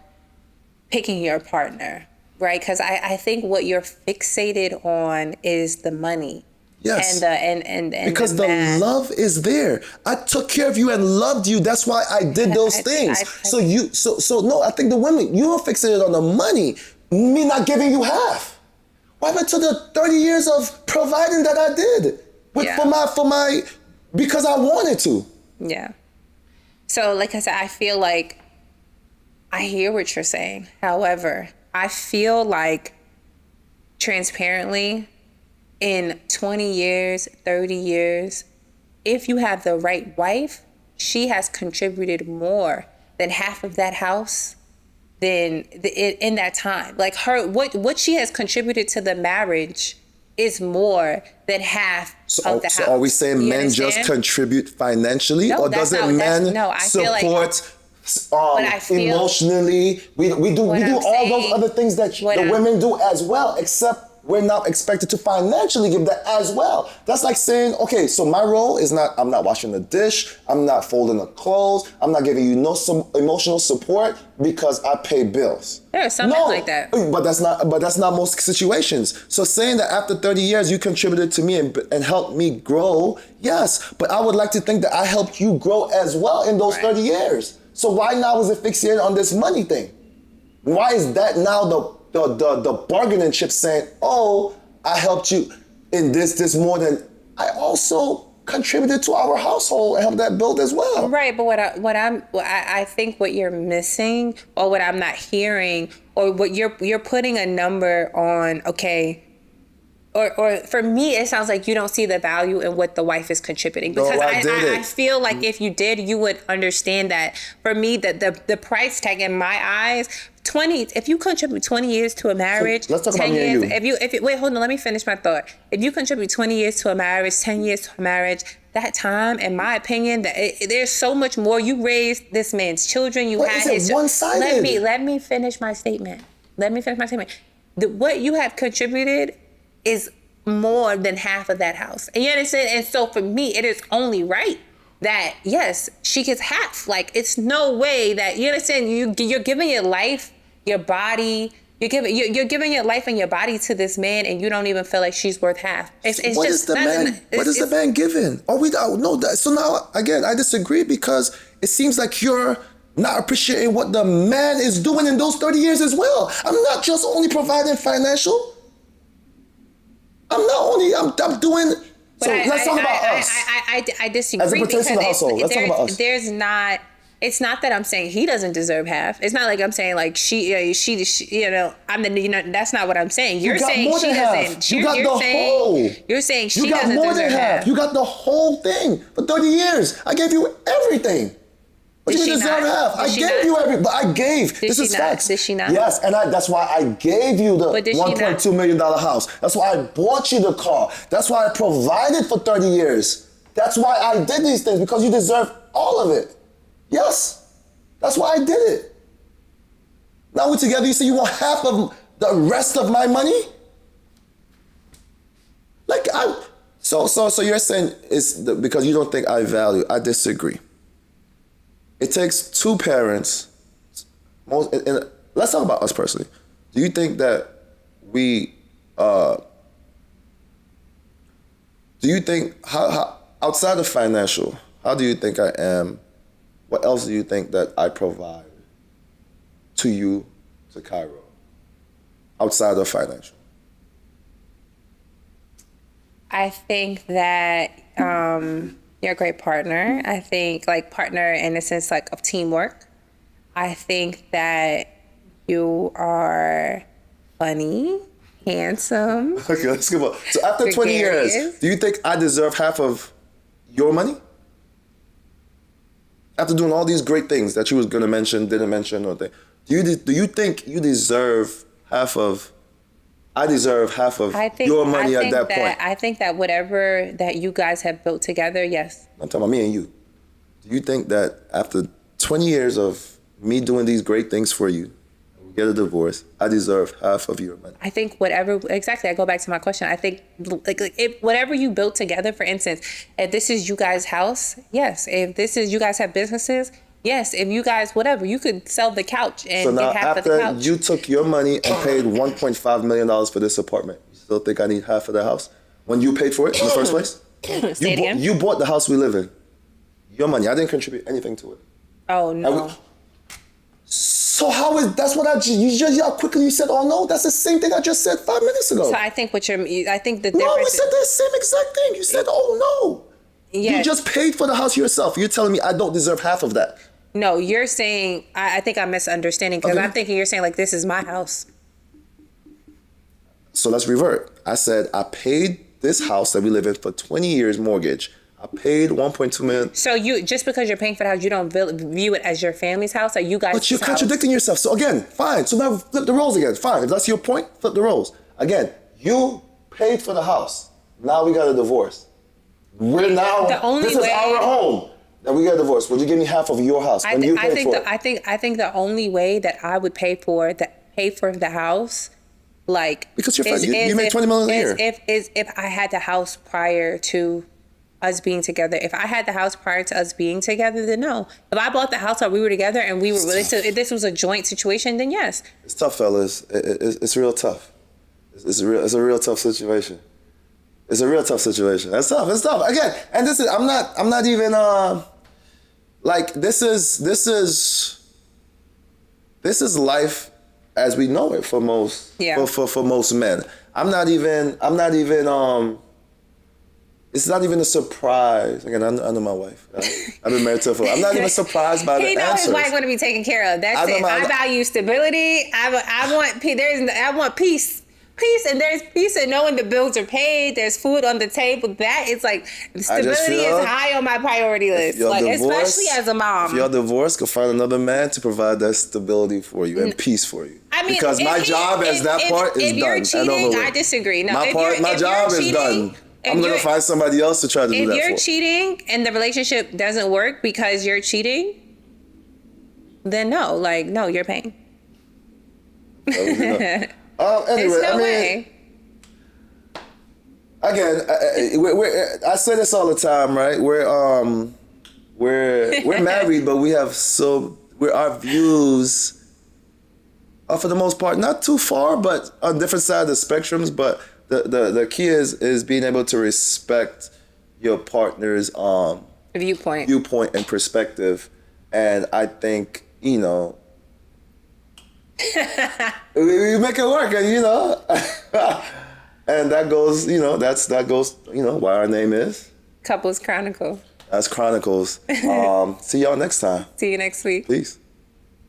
picking your partner, right? Because I think what you're fixated on is the money. Yes. And because the love is there. I took care of you and loved you. That's why I did those things. So no, I think the women, you're fixated on the money. Me not giving you half. What happened to the 30 years of providing that I did because I wanted to? Yeah. So like I said, I feel like I hear what you're saying. However, I feel like transparently in 20 years, 30 years, if you have the right wife, she has contributed more than half of that house in that time. Like what she has contributed to the marriage is more than half of the house. So are we saying men just contribute financially? No, or does it men support emotionally? We do all those other things that the women do as well, except we're not expected to financially give that as well. That's like saying, okay, so my role is I'm not washing the dish, I'm not folding the clothes, I'm not giving you some emotional support because I pay bills. There's something like that. But that's not most situations. So saying that after 30 years you contributed to me and helped me grow, yes, but I would like to think that I helped you grow as well in those 30 years. So why now is it fixated on this money thing? Why is that now the bargaining chip saying, oh, I helped you in this more than I also contributed to our household and helped that build as well. Right, but I think what you're missing, or what I'm not hearing, or what you're putting a number on, okay, or for me, it sounds like you don't see the value in what the wife is contributing. Because I feel like if you did, you would understand that. For me, the price tag in my eyes, if you contribute 20 years to a marriage, so let's talk 10 about years, if you wait, hold on, let me finish my thought. If you contribute 20 years to a marriage, 10 years to a marriage, that time, in my opinion, there's so much more. You raised this man's children. You had his one-sided. Let me finish my statement. What you have contributed is more than half of that house. And you understand? And so for me, it is only right that, yes, she gets half. Like, it's no way that, you understand, you're giving your life, your body, you're giving your life and your body to this man, and you don't even feel like she's worth half. What is the man giving? So now, again, I disagree, because it seems like you're not appreciating what the man is doing in those 30 years as well. I'm not just only providing financial. I'm doing. So let's talk about us. I disagree. As it pertains to the household, let's talk about us. It's not that I'm saying he doesn't deserve half. It's not like I'm saying like she that's not what I'm saying. You're saying she doesn't. You got the whole. You're saying she doesn't deserve half. You got more than half. You got the whole thing for 30 years. I gave you everything. But you deserve half. I gave you everything. But I gave. This is facts. Did she not? Yes, and that's why I gave you the $1.2 million house. That's why I bought you the car. That's why I provided for 30 years. That's why I did these things, because you deserve all of it. Yes, that's why I did it. Now we're together, you say you want half of the rest of my money? Like, so you're saying because you don't think I value. I disagree. It takes two parents. Let's talk about us personally. Do you think that we, do you think, how outside of financial, how do you think I am? What else do you think that I provide to you, to Cairo, outside of financial? I think that you're a great partner. I think like partner in the sense like of teamwork. I think that you are funny, handsome. Okay, let's go on. So after 20 years, do you think I deserve half of your money? After doing all these great things that you was gonna mention, didn't mention, or thing, do you think you deserve half of? I deserve half of your money at that point. I think that whatever that you guys have built together, yes. I'm talking about me and you. Do you think that after 20 years of me doing these great things for you, we get a divorce, I deserve half of your money? I think whatever, exactly, I go back to my question. I think like if whatever you built together, for instance, if this is you guys' house, yes. If this is you guys have businesses, yes. If you guys, whatever, you could sell the couch and get half of the couch. So now after you took your money and paid $1.5 million for this apartment, you still think I need half of the house? When you paid for it in the first place? Say it again? You bought the house we live in. Your money. I didn't contribute anything to it. Oh, no. So that's what you just, how quickly you said, oh no, that's the same thing I just said 5 minutes ago. So I think the difference. No, we said the same exact thing. You said, oh no. Yes. You just paid for the house yourself. You're telling me I don't deserve half of that. No, you're saying, I think I'm misunderstanding because I'm thinking you're saying like, this is my house. So let's revert. I said I paid this house that we live in for 20 years mortgage. I paid $1.2 million. So you, just because you're paying for the house, you don't view it as your family's house or you guys' But you're contradicting yourself. So again, fine. So now flip the roles again. Fine. If that's your point, flip the roles. Again, you paid for the house. Now we got a divorce. This is our home. Now we got a divorce. Would you give me half of your house when you paid for it? I think the only way that I would pay for the house, like because you make $20 million a year. If I had the house prior to us being together. If I had the house prior to us being together, then no. If I bought the house while we were together and we were really, if this was a joint situation, then yes. It's tough, fellas. It's real tough. It's a real tough situation. It's a real tough situation. It's tough. Again, and I'm not even like this is life as we know it for most for most men. I'm not even it's not even a surprise. Again, I know my wife. I've been married to her for. I'm not even surprised by the answers. He knows his wife's going to be taken care of. That's it. I value stability. I want peace. Peace, and there's peace in knowing the bills are paid. There's food on the table. That is like stability is high on my priority list. Like especially as a mom. If you're divorced, go find another man to provide that stability for you and peace for you. I mean, because my job as that part is done. If you're cheating, I disagree. No, my job is done. I'm going to find somebody else to try to do that for. If you're cheating and the relationship doesn't work because you're cheating, then no, you're paying. Anyway, again, I say this all the time, right? We're married, but we have our views are for the most part not too far, but on different sides of the spectrums. But the key is being able to respect your partner's viewpoint and perspective, and I think we make it work, and and that goes why our name is Couples Chronicles. That's Chronicles. See y'all next time. See you next week. Peace.